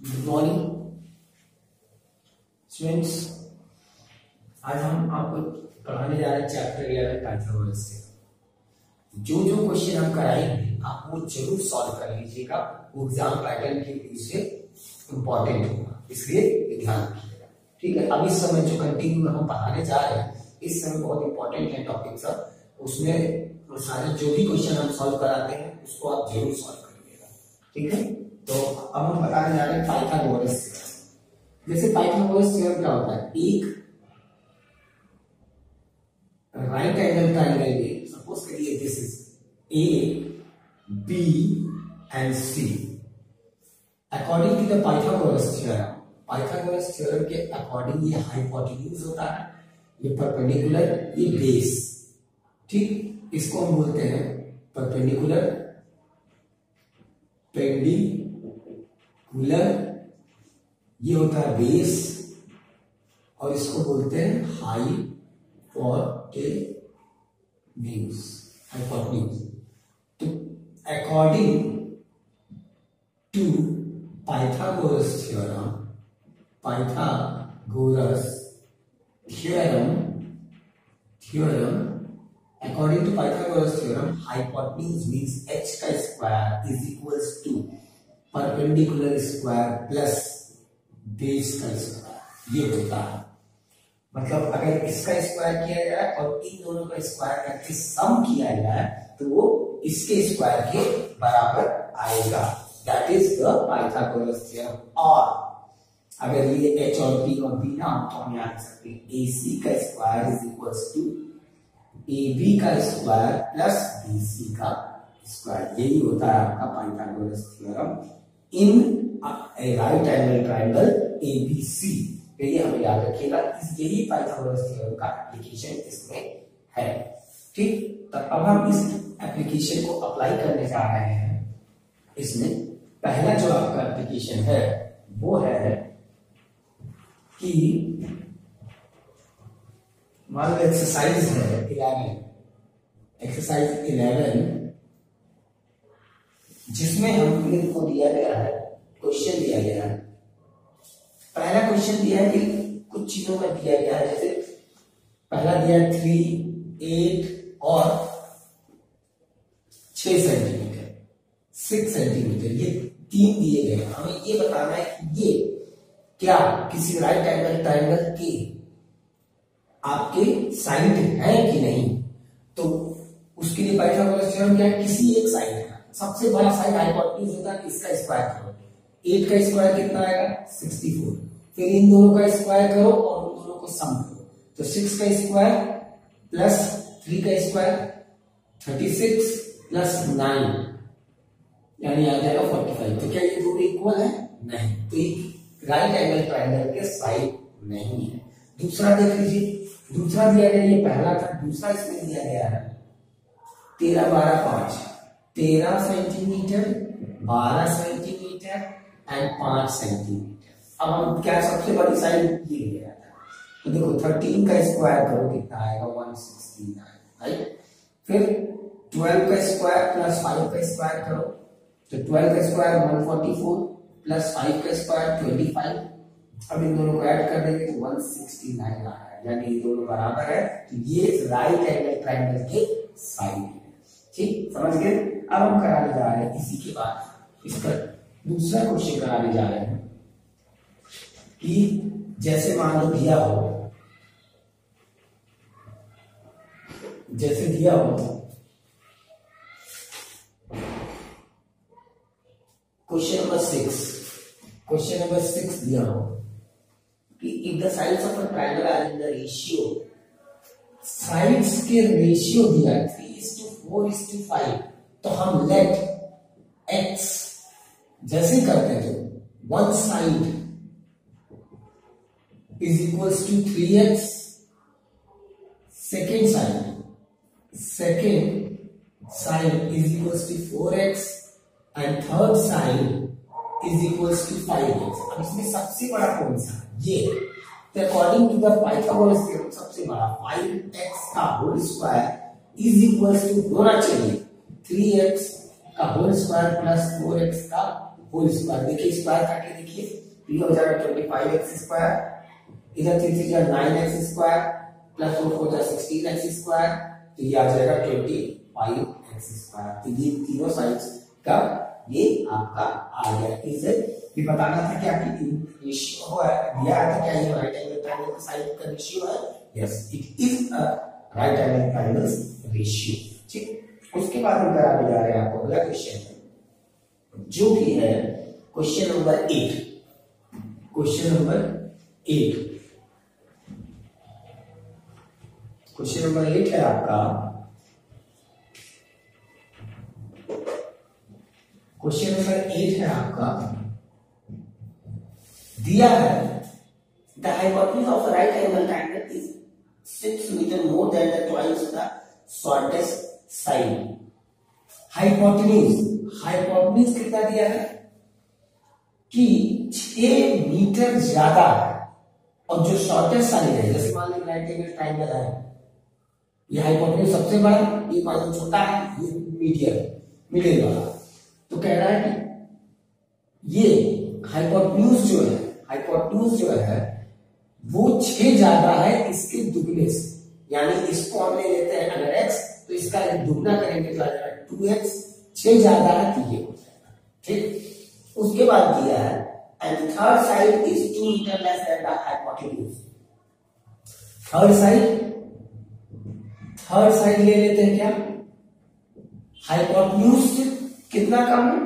Good morning students. आज हम आपको पढ़ाने जा रहे हैं चैप्टर 11 पाइथागोरस से। जो जो क्वेश्चन हम कराएंगे आप वो जरूर सॉल्व कर लीजिएगा, वो एग्जाम पैटर्न के व्यू से इंपॉर्टेंट होगा, इसलिए ध्यान रखिएगा। ठीक है, अब इस समय जो कंटिन्यू हम पढ़ाने जा रहे हैं इस समय बहुत इंपॉर्टेंट है टॉपिक सब, उसमें वो सारे जो भी क्वेश्चन हम सॉल्व कराते हैं उसको आप जरूर सॉल्व करिएगा। ठीक है, तो अब हम बताने जा रहे हैं पाइथागोरस थ्योरम। जैसे पाइथागोरस थ्योरम क्या होता है, एक राइट एंगल ट्रायंगल में सपोज करिए this is A B and C. According to the Pythagoras theorem, Pythagoras theorem के अकॉर्डिंग ये हाइपोटेन्यूज होता है, ये परपेंडिकुलर, ये बेस। ठीक, इसको हम बोलते हैं परपेंडिकुलर, पेंडिकुलर, ये होता है बेस, और इसको बोलते हैं हाइपोटेन्यूज। तो according to Pythagoras theorem, according to Pythagoras theorem, hypotenuse means h का square is equals to perpendicular square plus base का स्क्वायर। ये होता है, मतलब अगर इसका स्क्वायर किया जाए और इन दोनों का स्क्वायर करके सम किया जाए तो वो इसके स्क्वायर के बराबर आएगा। That is the Pythagoras theorem. और अगर ये h और p और b ना तो हम याद कर सकते हैं ac का square is equals to ab का स्क्वायर प्लस bc का स्क्वायर। यही होता है आपका Pythagoras theorem in a right angle triangle abc। ये हमें याद रखिएगा, यही पाइथागोरस थ्योरम का एप्लीकेशन इसमें है। ठीक, तो अब हम इस एप्लीकेशन को अप्लाई करने जा रहे हैं। इसमें पहला जो आपका एप्लीकेशन है वो है कि मान लो एक्सरसाइज है 11, एक्सरसाइज 11 जिसमें हमको दिया गया है, क्वेश्चन दिया गया है। पहला क्वेश्चन दिया है कि कुछ चीजों का दिया गया है, जैसे पहला दिया 3, 8 और 6 सेंटीमीटर, 6 सेंटीमीटर, ये 3 दिए गए। हमें ये बताना है कि ये क्या किसी राइट एंगल ट्रायंगल के आपके साइड है कि नहीं। तो उसके लिए पाइथागोरस थ्योरम क्या है, किसी एक साइड का सबसे बड़ा साइड हाइपोटेन्यूज होता है, इसका स्क्वायर करो। 8 का स्क्वायर कितना आएगा 64, फिर इन दोनों का स्क्वायर करो और उन दोनों को सम करो। तो 6 का स्क्वायर प्लस 3 का स्क्वायर 36 प्लस 9 यानी आ जाएगा 45। तो क्या ये दोनों इक्वल है? नहीं, तो एक राइट एंगल ट्रायंगल के साइड नहीं है। दूसरा देख लीजिए, दूसरा दिया गया, ये पहला था, दूसरा इसमें दिया गया है 13, 12, 5, 13 सेंटीमीटर, 12 सेंटीमीटर एंड 5 सेंटीमीटर। अब हम क्या सबसे बड़ी साइड ये लिया था, तो देखो 13 का स्क्वायर करो कितना आएगा 169, राइट। फिर 12 का स्क्वायर प्लस 5 का स्क्वायर करो, तो 12 का स्क्वायर 144 प्लस 5 का स्क्वायर 25। अब इन दोनों को ऐड कर देंगे तो 169 आ रहा है, यानी ये दोनों बराबर है। तो ये राइट एंगल ट्रायंगल के साइड है। ठीक, समझ गए। अब हम कराने जा रहे हैं इसी के बाद इस पर दूसरा क्वेश्चन कराने जा रहे हैं कि जैसे मान लो दिया हो, जैसे दिया हो क्वेश्चन नंबर 6 दिया हो कि if the sides of a triangle are in the ratio, sides के रेशियो दिया 3:4:5, तो हम लेट x जैसे करते थे one side is equals to 3x, second side is equals to 4x and third side is equals to 5x। अब इसमें सबसे बड़ा कौन सा, ये। तो according to the Pythagoras theorem सबसे बड़ा 5x का whole square is equals to होना चाहिए 3x का होल स्क्वायर प्लस 4x का होल स्क्वायर। देखिए स्क्वायर काट के देखिए, ये हो जाएगा 25x स्क्वायर, इधर 3 से 9x स्क्वायर प्लस 4 हो जाएगा 16x स्क्वायर, तो ये आ जाएगा 25x स्क्वायर। तो ये तीनों साइड्स का ये आपका आ गया। इसे ये बताना था कि आपकी रेशियो है दिया था, क्या ये राइट एंगल ट्रायंगल का साइड का रेशियो है? Yes, it is a right angle triangle ratio. ठीक, उसके बाद हम आगे जा रहे हैं, आपको अगला क्वेश्चन जो कि है question number 8। Question number 8, question number 8 है आपका, क्वेश्चन नंबर 8 है आपका, दिया है the hypotenuse of right angle triangle is 6 metre more than the twice the shortest side. Hypotenuse कितना दिया है कि 6 मीटर ज्यादा है, और जो शॉर्टेस्ट साइड है, जैसे मान लीजिए राइट एंगल ट्रायंगल है, ये हाइपोटेन्यूज सबसे बड़ा, ये माइनम छोटा है, ये मिडिल वाला। तो कह रहा है कि ये हाइपोटेन्यूज जो है वो 6 ज्यादा है इसके दुगने से, यानी इसको हम ले लेते हैं अगर x, तो इसका दुगना करेंगे तो आ जाएगा 2x, 6 ज्यादा है तो ये हो जाएगा। ठीक, उसके बाद दिया है and third side is 2 metre less than the hypotenuse. Third side ले लेते हैं क्या, हाइपोटेन्यूज से कितना कम है,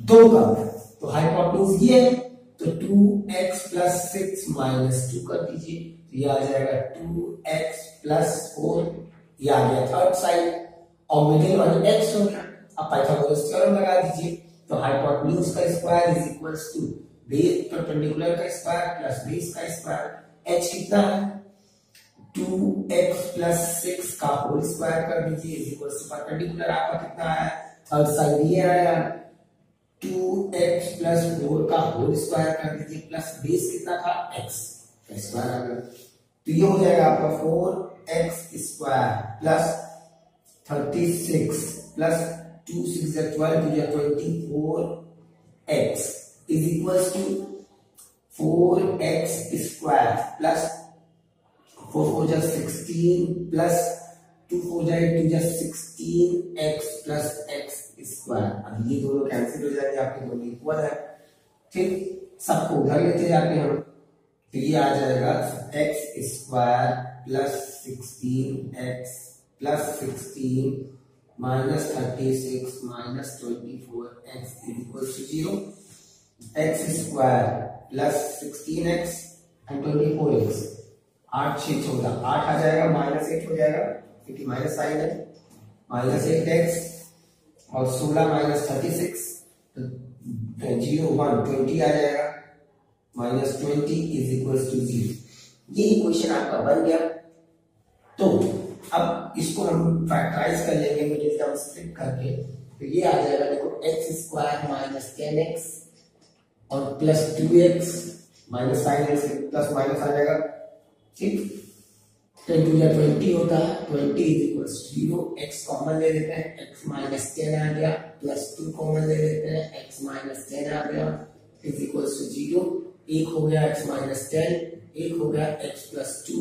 2 कम है, तो हाइपोटेन्यूज ये है, तो 2x प्लस 6 माइनस 2 कर दीजिए, तो ये आ जाएगा 2x प्लस 4, ये आ गया थर्ड साइड, और मिडिल वाला x हो गया। अब पाइथागोरस थ्योरम लगा दीजिए, तो हाइपोटेन्यूज का square is equals to base perpendicular का स्क्वायर प्लस बेस का स्क्वायर। h कितना है, 2x प्लस 6 का होल स्क्वायर कर दीजिए इज इक्वल्स टू परपेंडिकुलर आपका कितना है, थर्ड साइड ये आया 2x प्लस 4 का होल स्क्वायर कर दीजिए प्लस बेस कितना था x का स्क्वायर आ गया, तो ये हो जाएगा आपका 4x स्क्वायर प्लस 36 प्लस 2 6 12 तो ये 24x is equals to 4x square plus 4 हो जाए 16 प्लस 2 हो जाए 2 जा 16x प्लस x स्क्वायर। अब ये दोनों कैंसिल हो जाएंगे, आपके दोनों इक्वल है। ठीक, सबको उधर लेते जाते हैं हम, तो ये आ जाएगा x square plus 16x plus 16 minus 36 minus 24x is equal to 0। x square plus 16x and 24x 8 6 14 8 आ जाएगा, माइनस 8 हो जाएगा क्योंकि माइनस साइन है, माइनस 8x और 16 माइनस 36 0 1 20 आ जाएगा, माइनस 20 इज इक्वल टू 0। ये इक्वेशन आपका बन गया। तो अब इसको हम फैक्टराइज कर लेंगे मिडिल टर्म स्प्लिट करके, तो ये आ जाएगा देखो x स्क्वायर माइनस 10x और plus 2x minus sine x plus minus आ जाएगा। ठीक, 10 टू 20 होता है, 20 इज इक्वल 0, x कॉमन ले लेते हैं, x माइनस 10 आ गया, प्लस 2 कॉमन ले लेते हैं, x माइनस 10 आ गया इज इक्वल टू 0, 1 हो गया x माइनस 10, 1 हो गया x plus 2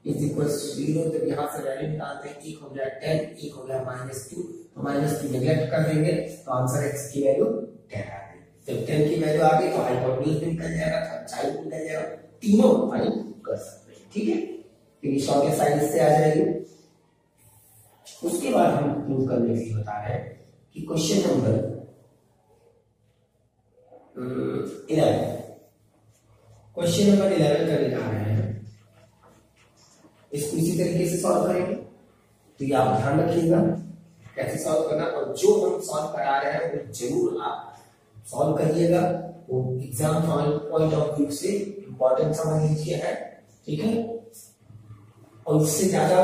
is equal to 0। तो यहाँ से वैल्यू निकालते हैं, 1 हो गया 10, 1 हो गया माइनस 2, तो माइनस 2 नेग्लेक्ट कर देंगे, तो आंसर x की वैल्यू 10 आ गई। जब 10 की वैल्यू आ गई तो हाइपोटेन्यूज भी निकल जाएगा, थर्ड साइड निकल जाएगा, तीनों फाइंड कर सकते हैं। ठीक है, शॉर्टेस्ट साइड से आ जाएगी। उसके बाद हम प्रूव करने के लिए बता रहे हैं कि क्वेश्चन नंबर 11 करने जा रहे हैं, इसको इसी तरीके से सॉल्व करेंगे। तो ये आप ध्यान रखिएगा कैसे सॉल्व करना, और जो हम सॉल्व करा रहे हैं वो जरूर आप सॉल्व करिएगा, वो एग्जाम पॉइंट ऑफ व्यू से इंपॉर्टेंट समझ लीजिए है। ठीक है, और इससे ज्यादा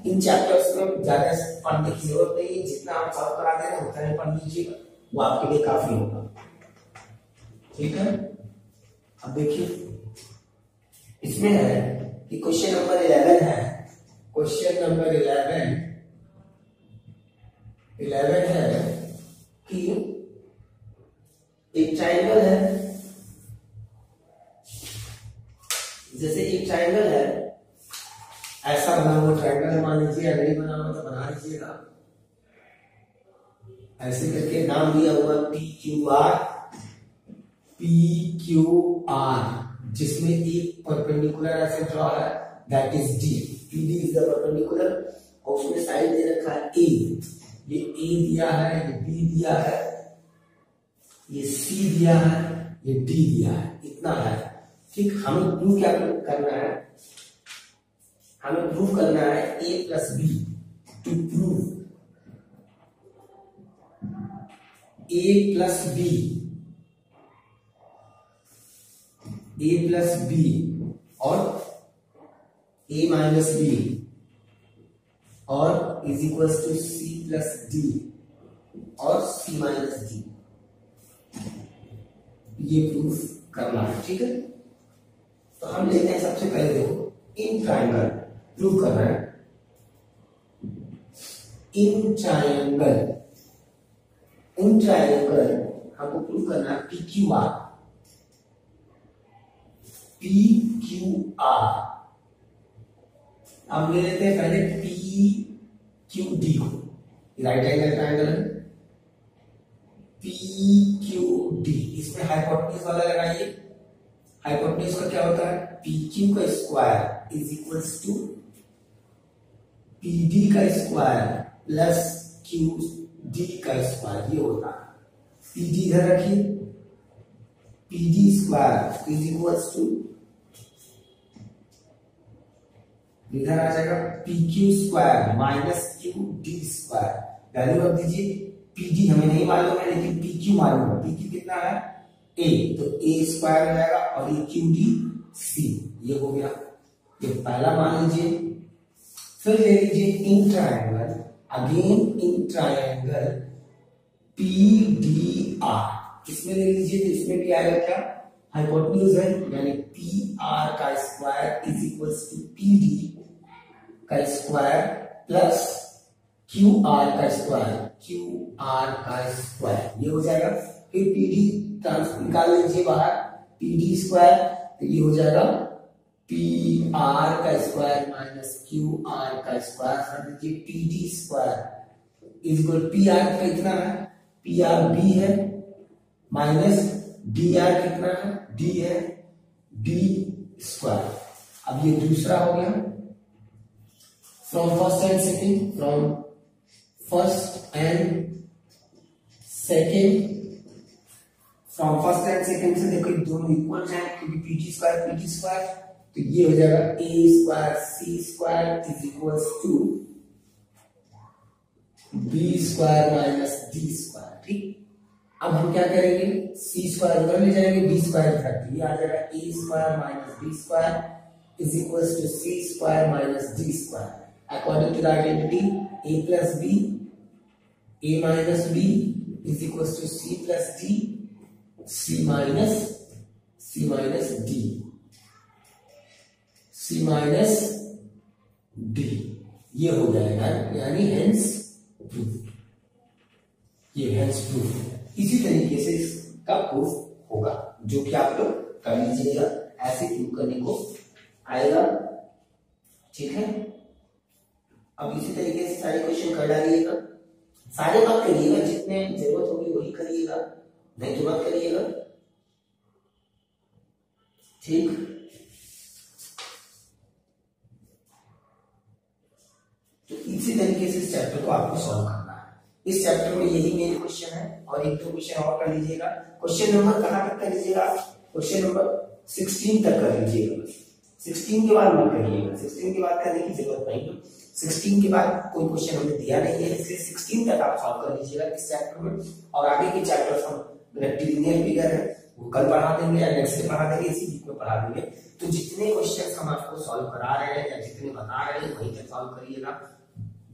इन चैप्टर्स में ज्यादा पढ़ने की जरूरत नहीं है, जितना आप सॉल्व करा दे रहे हैं उतना ही पढ़ लीजिएगा, वो आपके लिए काफी होगा। ठीक है, अब देखिए इसमें है कि क्वेश्चन नंबर 11 है, क्वेश्चन नंबर 11 है कि एक ट्रायंगल है, जैसे एक ट्रायंगल है, ऐसा बना हुआ ट्रायंगल मान लीजिए, या नहीं बना हुआ तो बना लीजिएगा, ऐसे करके नाम दिया हुआ PQR, जिसमें एक परपेंडिकुलर ऐसे ड्रॉ है, that is D। PD is the perpendicular, और उसमें साइड दे रखा है A। ये A दिया है, ये B दिया है, ये C दिया है, ये D दिया है, इतना है। ठीक, हमें प्रूव क्या करना है, हमें प्रूव करना है A plus B। To prove A plus B, A plus B और A माइनस B और is equal to C plus D और C माइनस D, ये प्रूफ करना है। ठीक है, तो हम लेते हैं सबसे पहले, देखो इन ट्रायंगल प्रूव करना है, इन ट्रायंगल हमको प्रूव करना है PQR। अब ले लेते हैं पहले PQD को, राइट एंगल ट्रायंगल है, PQD, इसमें हाइपोटेन्यूज वाला लगाइए। हाइपोटेन्यूज का क्या होता है, PQ का square is equals to PD का स्क्वायर प्लस QD का स्क्वायर, ये होता है। PD इधर रखिए, PD square is equals to, इधर आ जाएगा PQ square minus QD square. Value रख दीजिए, PD हमें नहीं मालूम है लेकिन PQ मालूम है। PQ कितना है A, तो A स्क्वायर हो जाएगा और ये QD C, ये हो गया, ये पहला मान लीजिए। फिर ले लीजिए in triangle, again in triangle PDR, इसमें ले लीजिए, तो इसमें क्या आएगा, क्या हाइपोटेन्यूज है, यानी PR का square is equals to PD का स्क्वायर प्लस QR का स्क्वायर, ये हो जाएगा। फिर PD निकाल लीजिए बाहर, PD स्क्वायर, तो ये हो जाएगा PR का स्क्वायर माइनस QR का स्क्वायर, कर दीजिए PD square is equal, PR का कितना है, PR B है, माइनस DR कितना है, D है, D स्क्वायर। अब ये दूसरा हो गया, फ्रॉम फर्स्ट एंड सेकेंड से देखो दोनों इक्वल हैं, क्योंकि PD स्क्वायर, तो ये हो जाएगा A square C square is equal to B square minus D square. ठीक, अब हम क्या करेंगे, C स्क्वायर उधर ले जाएंगे, B स्क्वायर इधर, तो ये आ जाएगा A square minus B square is equal to C square minus D square. According to the identity A plus B, A minus B is equal to C plus D, C minus D, ये हो जाएगा, यानी hence proof, ये hence proof. इसी तरीके से इसका proof होगा, जो कि आप लोग कर लीजिएगा, ऐसे प्रूफ करने को आएगा। ठीक है, अब इसी तरीके से सारे क्वेश्चन कर डालिएगा, सारे मत करिएगा, जितने जरूरत होगी वही करिएगा, नहीं तो मत करिएगा। ठीक, तो इसी तरीके से इस चैप्टर को आपको सॉल्व करना है। इस चैप्टर में यही मेन क्वेश्चन है, और एक दो क्वेश्चन और कर लीजिएगा। क्वेश्चन नंबर कहां तक कर लीजिएगा, क्वेश्चन नंबर 16 तक कर लीजिएगा, 16 के बाद मत करिएगा, 16 के बाद करने की जरूरत नहीं है। 16 के बाद कोई क्वेश्चन हमें दिया नहीं है, इसलिए 16 तक आप सॉल्व कर लीजिएगा इस चैप्टर में, और आगे के चैप्टर्स हम रेक्टिलिनियर फिगर है वो कल पढ़ा देंगे या नेक्स्ट डे पढ़ा देंगे, इसी वीक में पढ़ा देंगे। तो जितने क्वेश्चंस हम आपको सॉल्व करा रहे हैं या जितने बता रहे हैं वहीं तक सॉल्व करिएगा।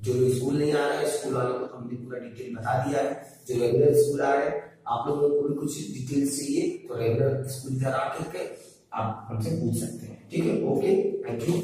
जो स्कूल नहीं आ रहे हैं, स्कूल वालों को तो हमने पूरा डिटेल बता दिया है। जो रेगुलर स्कूल आ रहे हैं, आप लोगों को भी कुछ डिटेल्स चाहिए तो रेगुलर स्कूल इधर आकर के आप हमसे पूछ सकते हैं। ठीक है, ओके, थैंक यू।